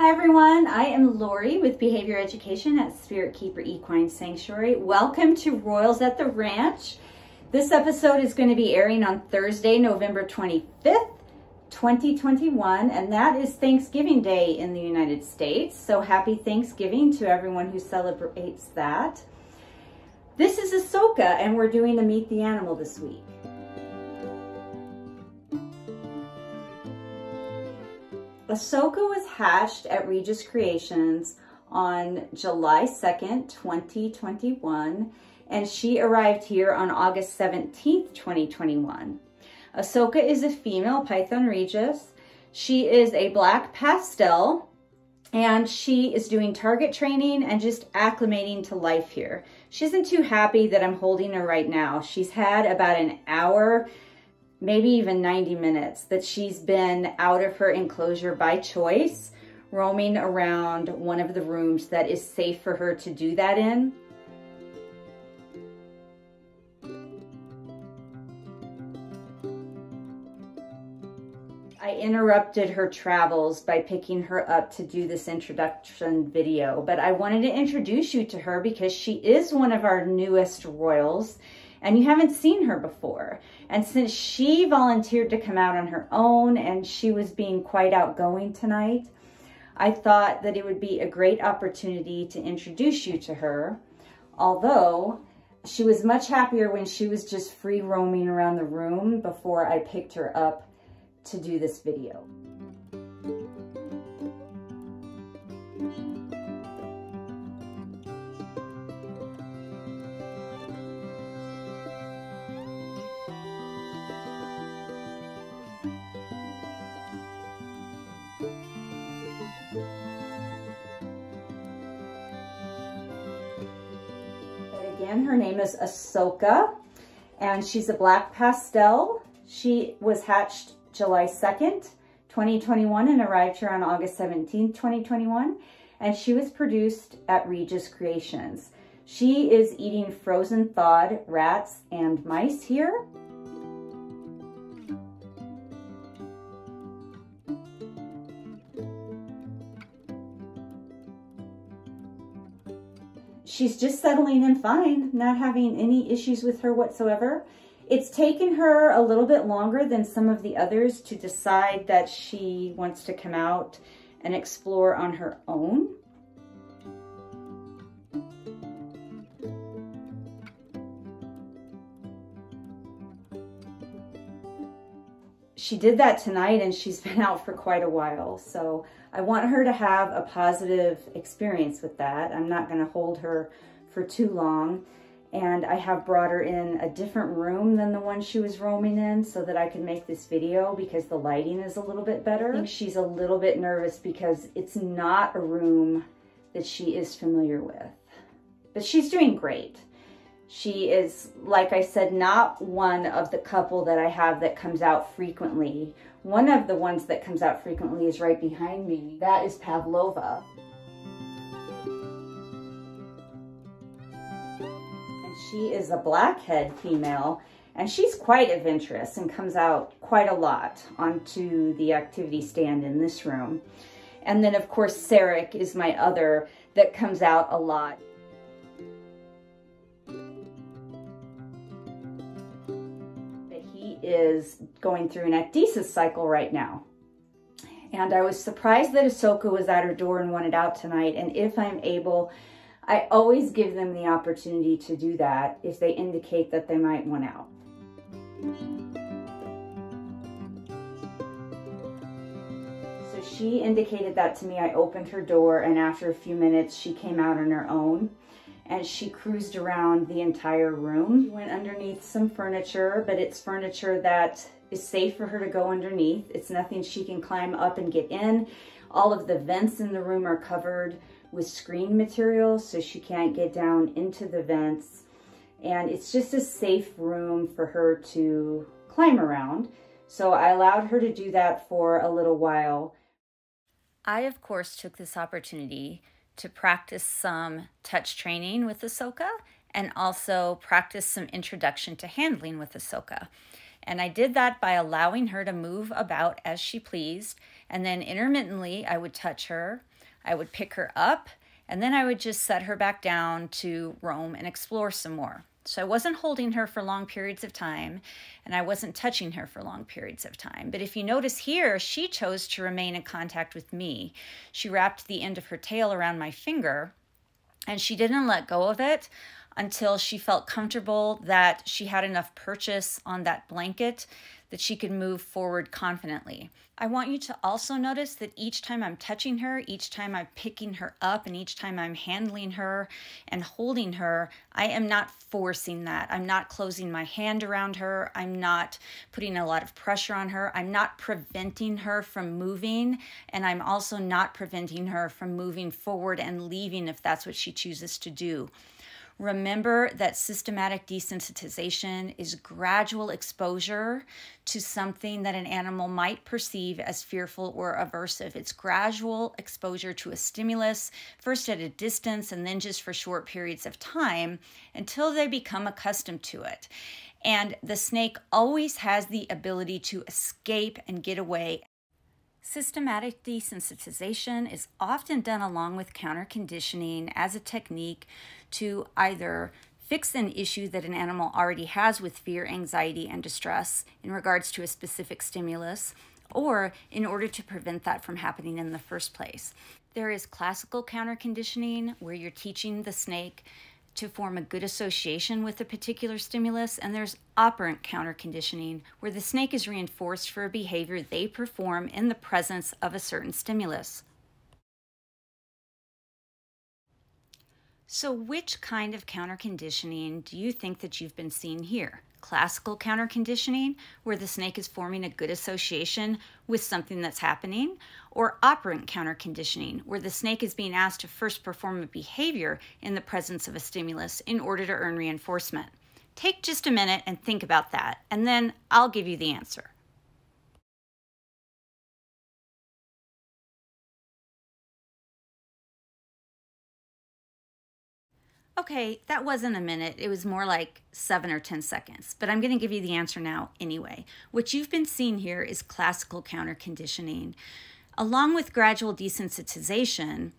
Hi everyone, I am Lori with Behavior Education at Spirit Keeper Equine Sanctuary. Welcome to Royals at the Ranch. This episode is going to be airing on Thursday, November 25th, 2021, and that is Thanksgiving Day in the United States. So happy Thanksgiving to everyone who celebrates that. This is Ahsoka, and we're doing a Meet the Animal this week. Ahsoka was hatched at Regius Creations on July 2nd, 2021, and she arrived here on August 17th, 2021. Ahsoka is a female Python Regius. She is a black pastel, and she is doing target training and just acclimating to life here. She isn't too happy that I'm holding her right now. She's had about an hour, maybe even 90 minutes that she's been out of her enclosure by choice, roaming around one of the rooms that is safe for her to do that in. I interrupted her travels by picking her up to do this introduction video, but I wanted to introduce you to her because she is one of our newest Royals, and you haven't seen her before. And since she volunteered to come out on her own and she was being quite outgoing tonight, I thought that it would be a great opportunity to introduce you to her. Although she was much happier when she was just free roaming around the room before I picked her up to do this video. Again, her name is Ahsoka, and she's a black pastel. She was hatched July 2nd, 2021, and arrived here on August 17th, 2021, and she was produced at Regius Creations. She is eating frozen thawed rats and mice here. She's just settling in fine, not having any issues with her whatsoever. It's taken her a little bit longer than some of the others to decide that she wants to come out and explore on her own. She did that tonight, and she's been out for quite a while. So I want her to have a positive experience with that. I'm not going to hold her for too long. And I have brought her in a different room than the one she was roaming in so that I can make this video because the lighting is a little bit better. I think she's a little bit nervous because it's not a room that she is familiar with. But she's doing great. She is, like I said, not one of the couple that I have that comes out frequently. One of the ones that comes out frequently is right behind me. That is Pavlova. And she is a blackhead female, and she's quite adventurous and comes out quite a lot onto the activity stand in this room. And then, of course, Sarek is my other that comes out a lot. Is going through an ecdysis cycle right now. And I was surprised that Ahsoka was at her door and wanted out tonight. And if I'm able, I always give them the opportunity to do that if they indicate that they might want out. So she indicated that to me. I opened her door, and after a few minutes, she came out on her own. And she cruised around the entire room. She went underneath some furniture, but it's furniture that is safe for her to go underneath. It's nothing she can climb up and get in. All of the vents in the room are covered with screen material, so she can't get down into the vents. And it's just a safe room for her to climb around. So I allowed her to do that for a little while. I, of course, took this opportunity to practice some touch training with Ahsoka and also practice some introduction to handling with Ahsoka. And I did that by allowing her to move about as she pleased, and then intermittently I would touch her I would pick her up, and then I would just set her back down to roam and explore some more. So I wasn't holding her for long periods of time, and I wasn't touching her for long periods of time. But if you notice here, she chose to remain in contact with me. She wrapped the end of her tail around my finger, and she didn't let go of it until she felt comfortable that she had enough purchase on that blanket that she could move forward confidently. I want you to also notice that each time I'm touching her, each time I'm picking her up, and each time I'm handling her and holding her, I am not forcing that. I'm not closing my hand around her. I'm not putting a lot of pressure on her. I'm not preventing her from moving, and I'm also not preventing her from moving forward and leaving if that's what she chooses to do. Remember that systematic desensitization is gradual exposure to something that an animal might perceive as fearful or aversive. It's gradual exposure to a stimulus, first at a distance and then just for short periods of time until they become accustomed to it. And the snake always has the ability to escape and get away. Systematic desensitization is often done along with counter conditioning as a technique to either fix an issue that an animal already has with fear, anxiety, and distress in regards to a specific stimulus, or in order to prevent that from happening in the first place. There is classical counter conditioning where you're teaching the snake to form a good association with a particular stimulus, and there's operant counter conditioning where the snake is reinforced for a behavior they perform in the presence of a certain stimulus. So which kind of counter conditioning do you think that you've been seeing here? Classical counter conditioning, where the snake is forming a good association with something that's happening, or operant counter conditioning, where the snake is being asked to first perform a behavior in the presence of a stimulus in order to earn reinforcement? Take just a minute and think about that, and then I'll give you the answer. Okay, that wasn't a minute. It was more like 7 or 10 seconds, but I'm going to give you the answer now anyway. What you've been seeing here is classical counter conditioning. Along with gradual desensitization,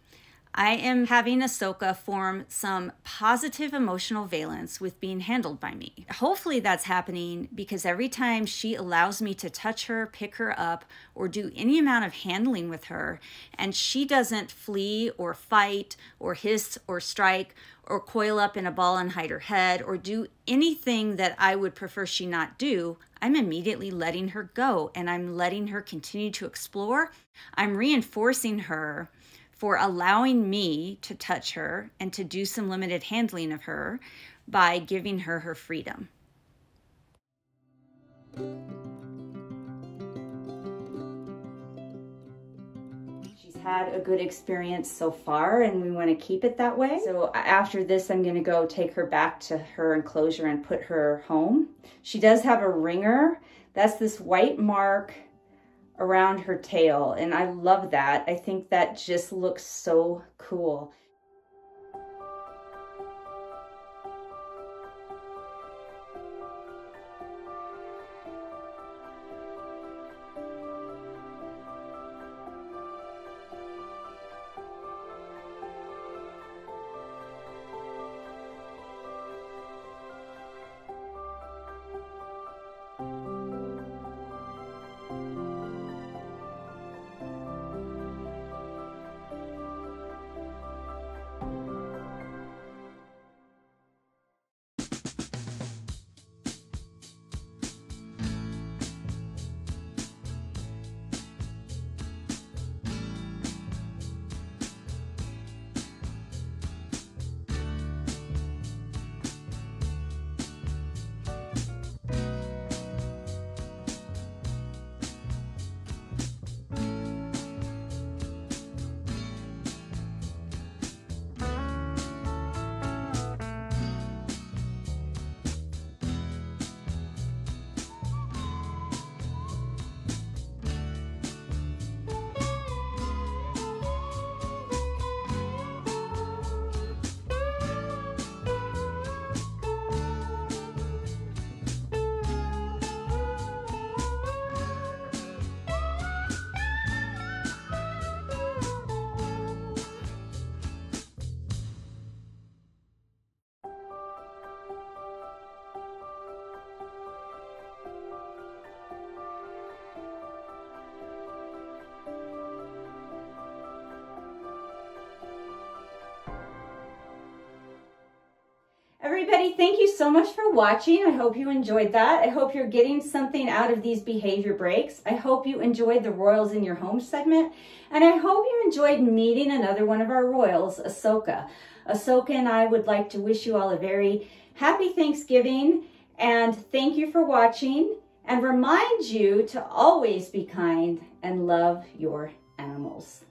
I am having Ahsoka form some positive emotional valence with being handled by me. Hopefully that's happening because every time she allows me to touch her, pick her up, or do any amount of handling with her, and she doesn't flee or fight or hiss or strike or coil up in a ball and hide her head or do anything that I would prefer she not do, I'm immediately letting her go and I'm letting her continue to explore. I'm reinforcing her for allowing me to touch her and to do some limited handling of her by giving her her freedom. She's had a good experience so far and we want to keep it that way. So after this, I'm going to go take her back to her enclosure and put her home. She does have a ringer. That's this white mark around her tail, and I love that. I think that just looks so cool. everybody, thank you so much for watching. I hope you enjoyed that. I hope you're getting something out of these behavior breaks. I hope you enjoyed the Royals in Your Home segment. And I hope you enjoyed meeting another one of our Royals, Ahsoka. Ahsoka and I would like to wish you all a very happy Thanksgiving. And thank you for watching. And remind you to always be kind and love your animals.